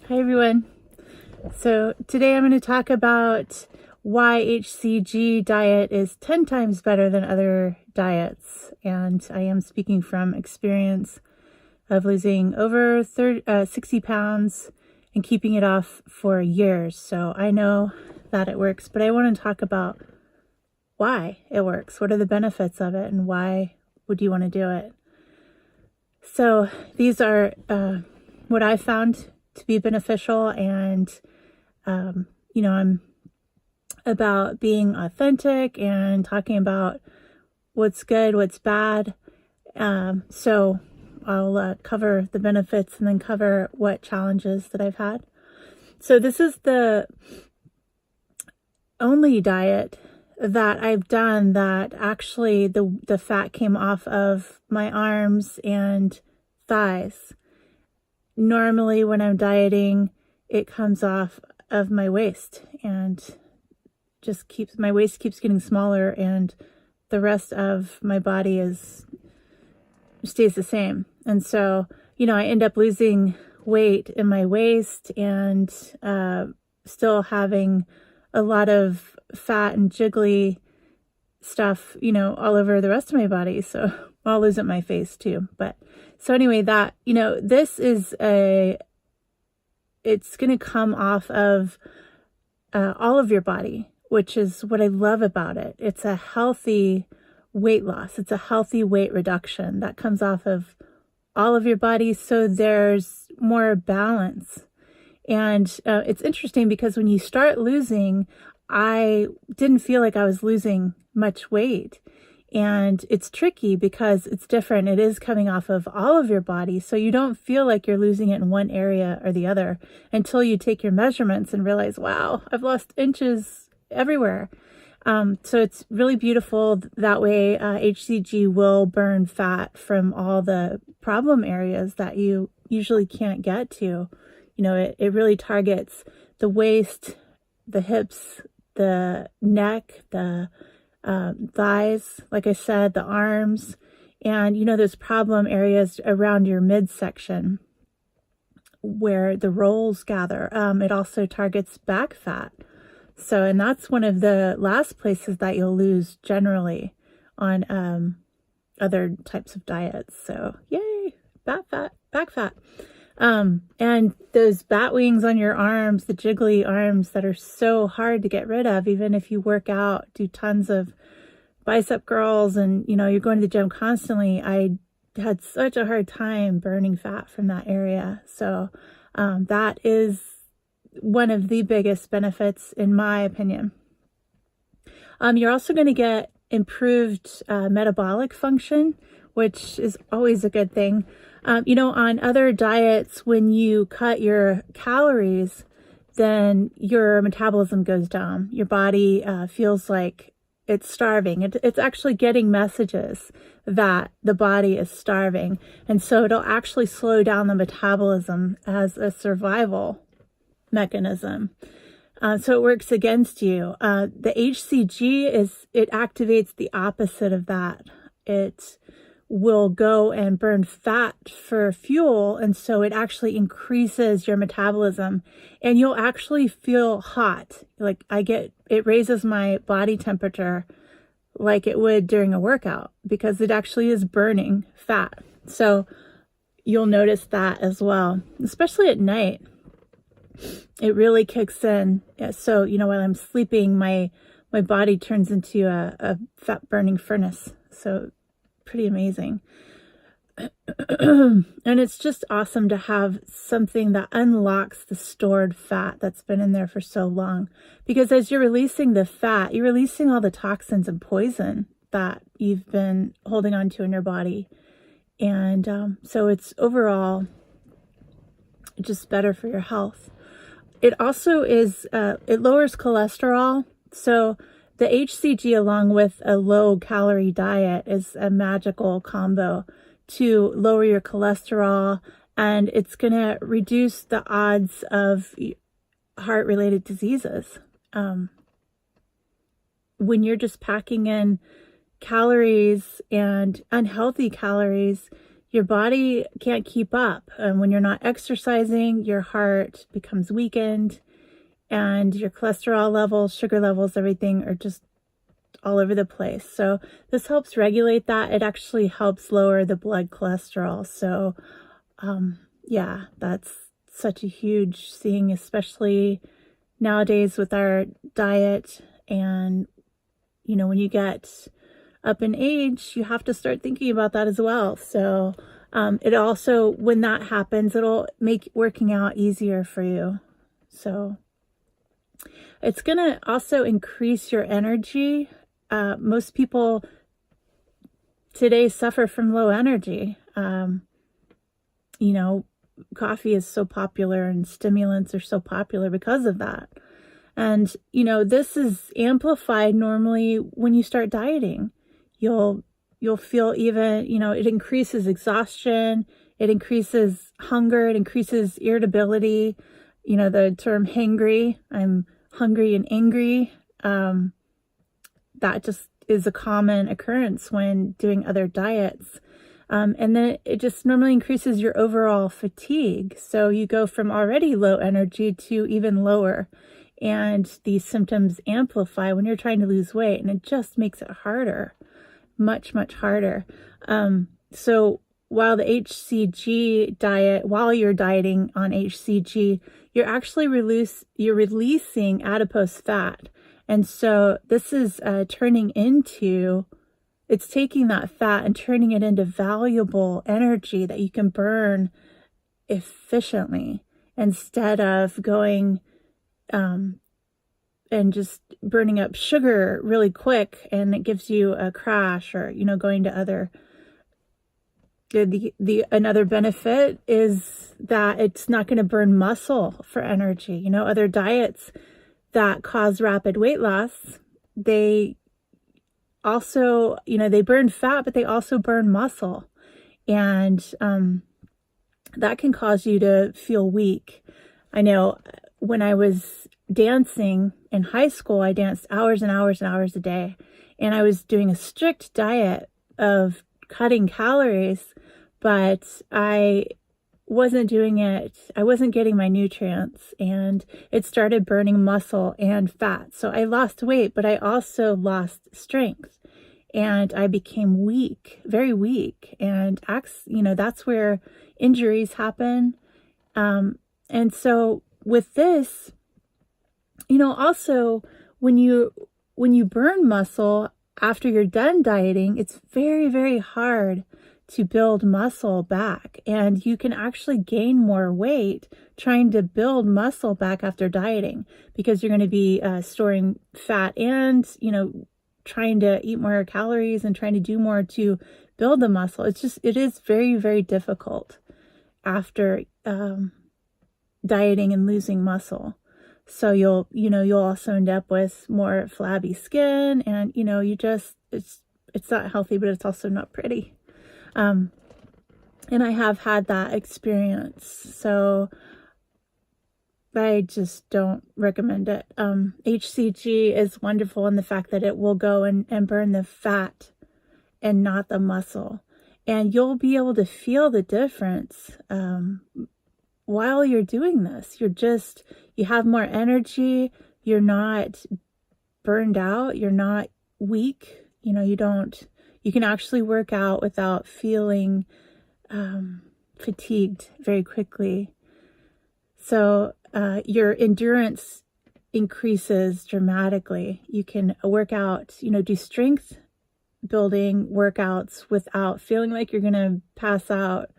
Hi everyone. So today I'm going to talk about why HCG diet is 10 times better than other diets. And I am speaking from experience of losing over 60 pounds and keeping it off for years. So I know that it works, but I want to talk about why it works. What are the benefits of it and why would you want to do it? So these are what I found to be beneficial, and I'm about being authentic and talking about what's good, what's bad. So I'll cover the benefits and then cover what challenges that I've had. So this is the only diet that I've done that actually the fat came off of my arms and thighs. Normally when I'm dieting, it comes off of my waist and just my waist keeps getting smaller, and the rest of my body stays the same. And so, I end up losing weight in my waist and still having a lot of fat and jiggly stuff, all over the rest of my body. So I'll lose it in my face too. But so anyway, that, this is it's going to come off of all of your body, which is what I love about it. It's a healthy weight loss. It's a healthy weight reduction that comes off of all of your body. So there's more balance. And it's interesting because when you start losing, I didn't feel like I was losing much weight. And it's tricky because it's different. It is coming off of all of your body. So you don't feel like you're losing it in one area or the other until you take your measurements and realize, wow, I've lost inches everywhere. So it's really beautiful. That way, HCG will burn fat from all the problem areas that you usually can't get to. It really targets the waist, the hips, the neck, the thighs, like I said, the arms, and those problem areas around your midsection where the rolls gather. It also targets back fat. So, and that's one of the last places that you'll lose generally on other types of diets. So yay, back fat. And those bat wings on your arms, the jiggly arms that are so hard to get rid of, even if you work out, do tons of bicep curls and, you're going to the gym constantly. I had such a hard time burning fat from that area. So, that is one of the biggest benefits in my opinion. You're also going to get improved metabolic function, which is always a good thing. On other diets, when you cut your calories, then your metabolism goes down. Your body feels like it's starving. It's actually getting messages that the body is starving. And so it'll actually slow down the metabolism as a survival mechanism. So it works against you. The HCG it activates the opposite of that. It will go and burn fat for fuel, and so it actually increases your metabolism, and you'll actually feel hot. Like it raises my body temperature like it would during a workout because it actually is burning fat. So you'll notice that as well, especially at night. It really kicks in. So while I'm sleeping, my body turns into a fat burning furnace. So pretty amazing. And it's just awesome to have something that unlocks the stored fat that's been in there for so long, because as you're releasing the fat, you're releasing all the toxins and poison that you've been holding on to in your body. And so it's overall just better for your health. It also is it lowers cholesterol. So the HCG, along with a low-calorie diet, is a magical combo to lower your cholesterol, and it's going to reduce the odds of heart-related diseases. When you're just packing in calories and unhealthy calories, your body can't keep up. When you're not exercising, your heart becomes weakened, and your cholesterol levels, sugar levels, everything are just all over the place. So this helps regulate that. It actually helps lower the blood cholesterol. So yeah, that's such a huge thing, especially nowadays with our diet. And, when you get up in age, you have to start thinking about that as well. So it also, when that happens, it'll make working out easier for you. So it's going to also increase your energy. Most people today suffer from low energy. Coffee is so popular and stimulants are so popular because of that. And, this is amplified normally when you start dieting. You'll feel even, it increases exhaustion, it increases hunger, it increases irritability, the term hangry, I'm hungry and angry. That just is a common occurrence when doing other diets. And then it just normally increases your overall fatigue. So you go from already low energy to even lower. And these symptoms amplify when you're trying to lose weight. And it just makes it harder, much, much harder. So while the HCG diet, while you're dieting on HCG, you're actually releasing adipose fat. And so this is it's taking that fat and turning it into valuable energy that you can burn efficiently instead of going and just burning up sugar really quick, and it gives you a crash, or going to other. Another benefit is that it's not going to burn muscle for energy. Other diets that cause rapid weight loss, they also, they burn fat, but they also burn muscle. And that can cause you to feel weak. I know when I was dancing in high school, I danced hours and hours and hours a day. And I was doing a strict diet of cutting calories, but I wasn't doing it. I wasn't getting my nutrients, and it started burning muscle and fat. So I lost weight, but I also lost strength, and I became weak, very weak. And that's where injuries happen. And so with this, also when you burn muscle after you're done dieting, it's very, very hard to build muscle back. And you can actually gain more weight trying to build muscle back after dieting, because you're going to be storing fat and, trying to eat more calories and trying to do more to build the muscle. It is very, very difficult after dieting and losing muscle. So you'll also end up with more flabby skin, and, it's not healthy, but it's also not pretty. And I have had that experience, so I just don't recommend it. HCG is wonderful in the fact that it will go and burn the fat and not the muscle. And you'll be able to feel the difference while you're doing this. You have more energy. You're not burned out. You're not weak. You can actually work out without feeling fatigued very quickly. So your endurance increases dramatically. You can work out, do strength building workouts without feeling like you're going to pass out,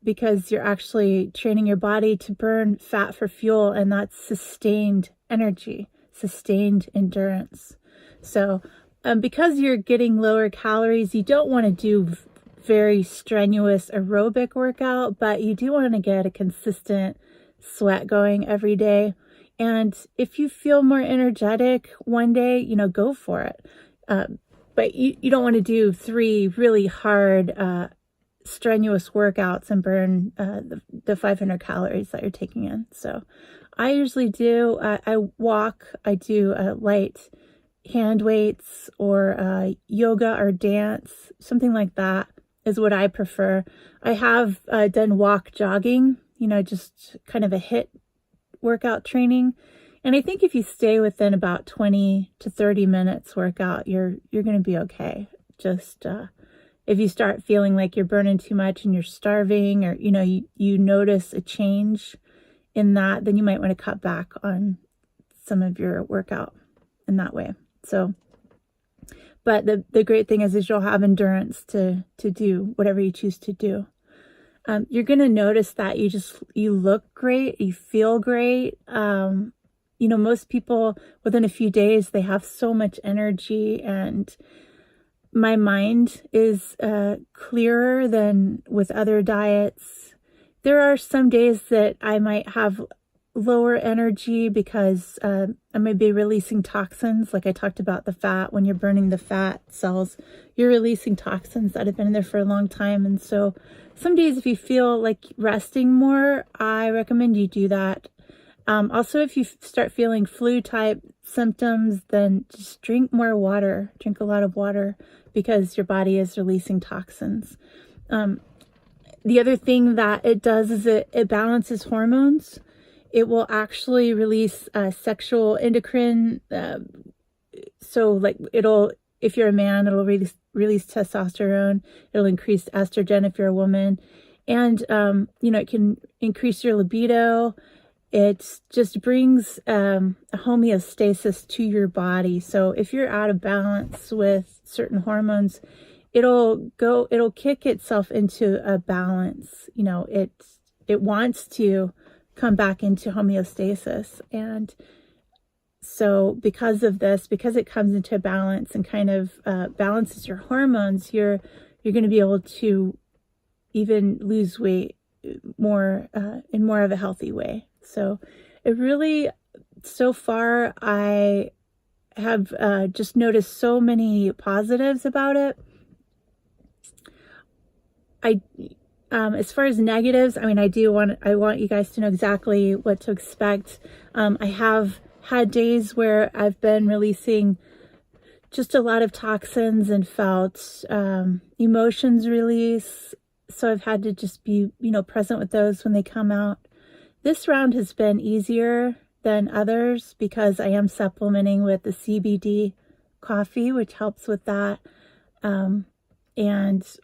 because you're actually training your body to burn fat for fuel, and that's sustained energy, sustained endurance. So because you're getting lower calories, you don't want to do very strenuous aerobic workout, but you do want to get a consistent sweat going every day. And if you feel more energetic one day, go for it. But you don't want to do 3 really hard, strenuous workouts and burn the 500 calories that you're taking in. So I usually do, I walk, I do light hand weights or yoga or dance, something like that. is what I prefer. I have done walk jogging, just kind of a HIIT workout training. And I think if you stay within about 20 to 30 minutes workout, you're going to be okay. Just if you start feeling like you're burning too much and you're starving, or you notice a change in that, then you might want to cut back on some of your workout in that way. So, but the great thing is you'll have endurance to do whatever you choose to do. You're going to notice that you look great, you feel great. Most people within a few days, they have so much energy, and my mind is clearer than with other diets. There are some days that I might have lower energy because I might be releasing toxins. Like I talked about the fat, when you're burning the fat cells, you're releasing toxins that have been in there for a long time. And so some days if you feel like resting more, I recommend you do that. Also, if you start feeling flu type symptoms, then just drink more water, drink a lot of water, because your body is releasing toxins. The other thing that it does is it balances hormones. It will actually release sexual endocrine. So like if you're a man, it'll release testosterone. It'll increase estrogen if you're a woman. And, it can increase your libido. It just brings a homeostasis to your body. So if you're out of balance with certain hormones, it'll kick itself into a balance. It wants to come back into homeostasis. And so because of this, because it comes into balance and kind of balances your hormones, you're going to be able to even lose weight more in more of a healthy way. So it really, so far, I have just noticed so many positives about it. As far as negatives, I want you guys to know exactly what to expect. I have had days where I've been releasing just a lot of toxins and felt emotions release. So I've had to just be, present with those when they come out. This round has been easier than others because I am supplementing with the CBD coffee, which helps with that. And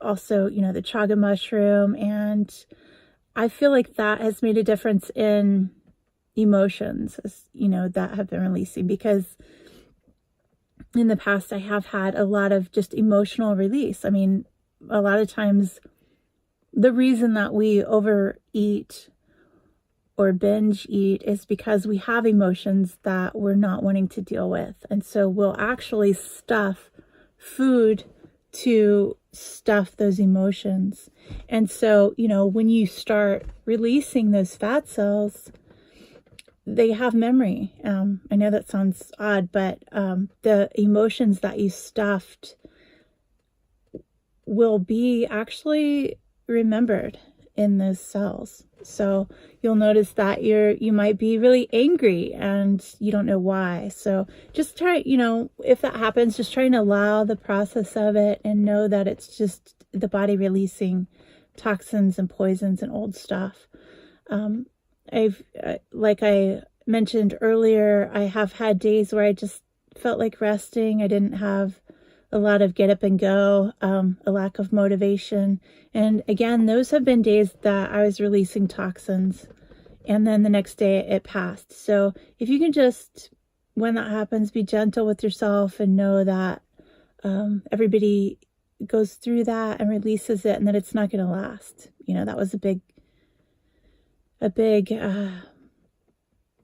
also, the chaga mushroom. And I feel like that has made a difference in emotions, that have been releasing, because in the past I have had a lot of just emotional release. A lot of times the reason that we overeat or binge eat is because we have emotions that we're not wanting to deal with. And so we'll actually stuff food to stuff those emotions. And so, when you start releasing those fat cells, they have memory. I know that sounds odd, but the emotions that you stuffed will be actually remembered in those cells. So you'll notice that you might be really angry and you don't know why. So just try, if that happens, just try and allow the process of it and know that it's just the body releasing toxins and poisons and old stuff. Like I mentioned earlier, I have had days where I just felt like resting. I didn't have a lot of get up and go, a lack of motivation. And again, those have been days that I was releasing toxins, and then the next day it passed. So if you can just, when that happens, be gentle with yourself and know that everybody goes through that and releases it, and that it's not going to last. That was a big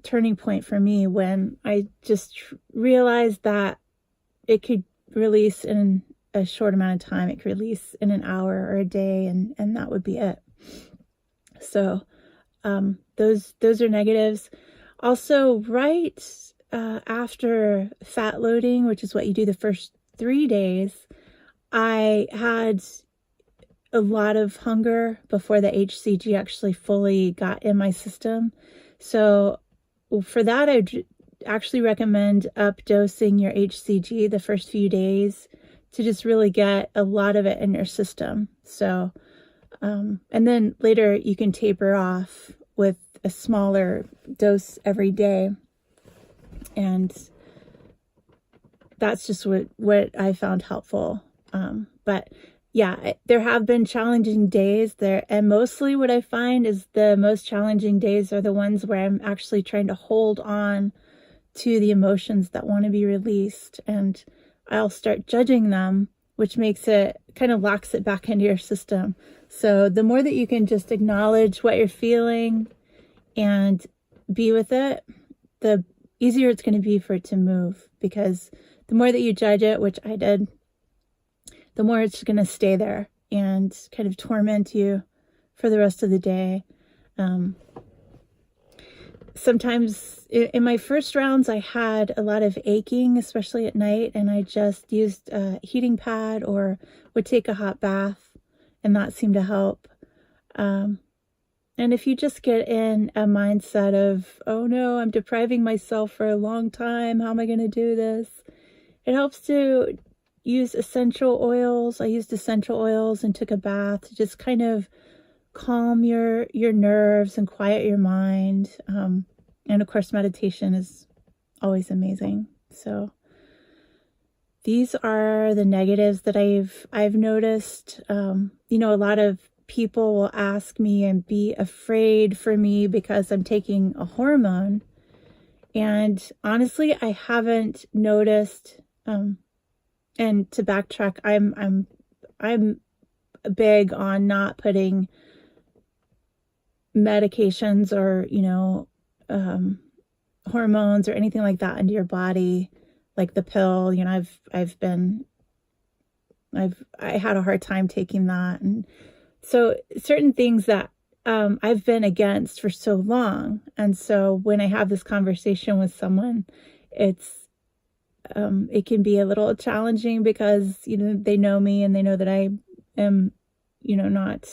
turning point for me when I just realized that it could release in a short amount of time. It could release in an hour or a day, and that would be it. So those are negatives. Also, right after fat loading, which is what you do the first 3 days, I had a lot of hunger before the HCG actually fully got in my system. So for that, I'd actually recommend up dosing your HCG the first few days to just really get a lot of it in your system. So, and then later you can taper off with a smaller dose every day. And that's just what I found helpful. But yeah, there have been challenging days there. And mostly what I find is the most challenging days are the ones where I'm actually trying to hold on to the emotions that want to be released. And I'll start judging them, which makes it kind of locks it back into your system. So the more that you can just acknowledge what you're feeling and be with it, the easier it's going to be for it to move. Because the more that you judge it, which I did, the more it's going to stay there and kind of torment you for the rest of the day. Sometimes in my first rounds, I had a lot of aching, especially at night, and I just used a heating pad or would take a hot bath, and that seemed to help. And if you just get in a mindset of, oh no, I'm depriving myself for a long time, how am I going to do this? It helps to use essential oils. I used essential oils and took a bath to just kind of calm your nerves and quiet your mind. And of course, meditation is always amazing. So these are the negatives that I've noticed. You know, a lot of people will ask me and be afraid for me because I'm taking a hormone. And honestly, I haven't noticed. And to backtrack, I'm big on not putting medications or, you know, hormones or anything like that into your body, like the pill. You know, I had a hard time taking that. And so certain things that I've been against for so long. And so when I have this conversation with someone, it can be a little challenging because, you know, they know me and they know that I am, you know, not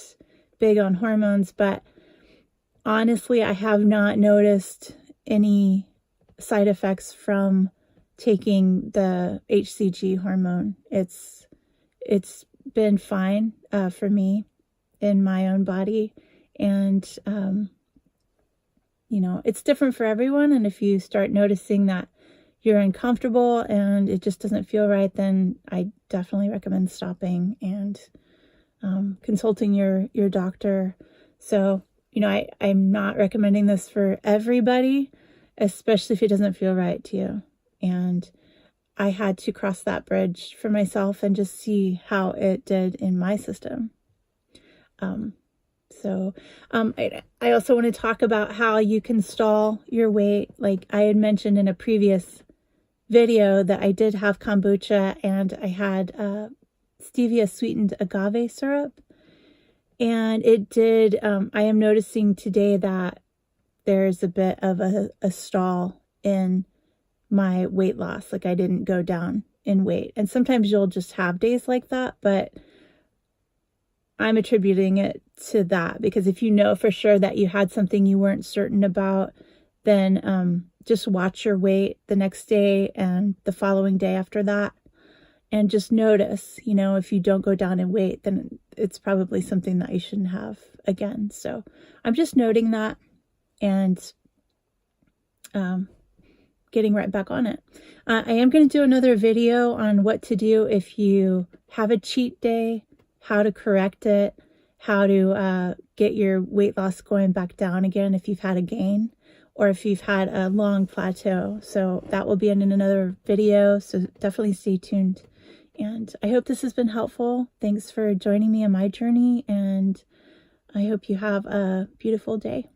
big on hormones. But honestly, I have not noticed any side effects from taking the HCG hormone. It's been fine for me in my own body. And, you know, it's different for everyone. And if you start noticing that you're uncomfortable and it just doesn't feel right, then I definitely recommend stopping and consulting your doctor. So, you know, I'm not recommending this for everybody, especially if it doesn't feel right to you. And I had to cross that bridge for myself and just see how it did in my system. I also want to talk about how you can stall your weight. Like I had mentioned in a previous video that I did have kombucha and I had stevia sweetened agave syrup. And it did, I am noticing today that there's a bit of a stall in my weight loss. Like I didn't go down in weight. And sometimes you'll just have days like that, but I'm attributing it to that because if you know for sure that you had something you weren't certain about, then just watch your weight the next day and the following day after that. And just notice, you know, if you don't go down in weight, then it's probably something that you shouldn't have again. So I'm just noting that and getting right back on it. I am going to do another video on what to do if you have a cheat day, how to correct it, how to get your weight loss going back down again if you've had a gain or if you've had a long plateau. So that will be in another video. So definitely stay tuned. And I hope this has been helpful. Thanks for joining me on my journey, and I hope you have a beautiful day.